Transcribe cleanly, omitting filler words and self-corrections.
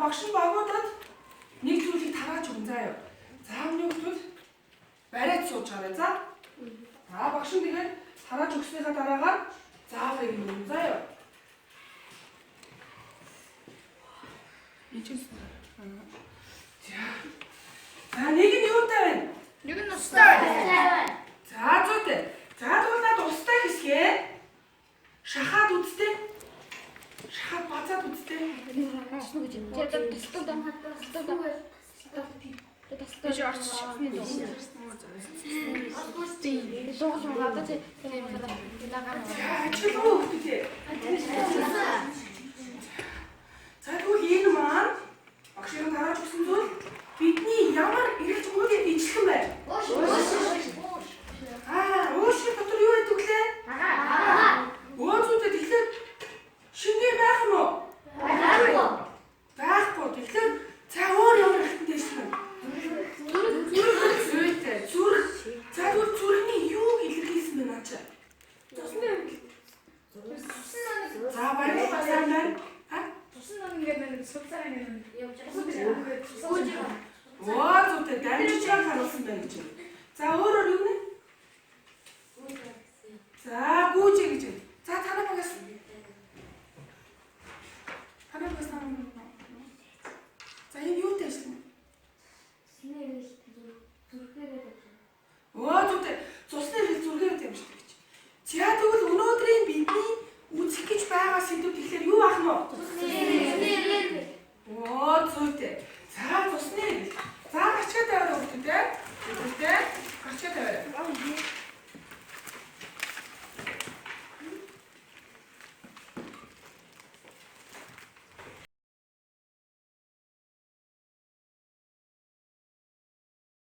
багш нь багуудад нэг зүйлийг тарааж өгнө заяа. За өнөө хүмүүс бариад сууж гараа. За. Багш нь тэгээд тарааж өгснийхаа дараагаар заавал юм өгнө заяа. За нэг нь юутай байна? Нэг нь устай байна. За зүйтэй. За тэгвэл над устай хэсгээ шахаад үзтээ. Шахаад бацаад үзтээ. Биш орчих. За тэгвэл энэ маань багшийн тарааж өгсөн зүйл бидний ямар эргэлж үүрэг ижилхэн байна? Уушиг дотор юу байдаг лээ? Өөзүүдээ тэгэхээр шингээ байх юм уу? Байхгүй. Тэгэхээр за өөр ямар ихтэй дэвшин байна? Зүйтэй. Зүрх. За тэгвэл зүрхний юуг илэрхийлсэн бэ наа чи? За баярлалаа сайн байна. Зүйтэй дамжуулаад харуулсан байна гэж. За өөрөөр юу нэ? За гүүжээ гэж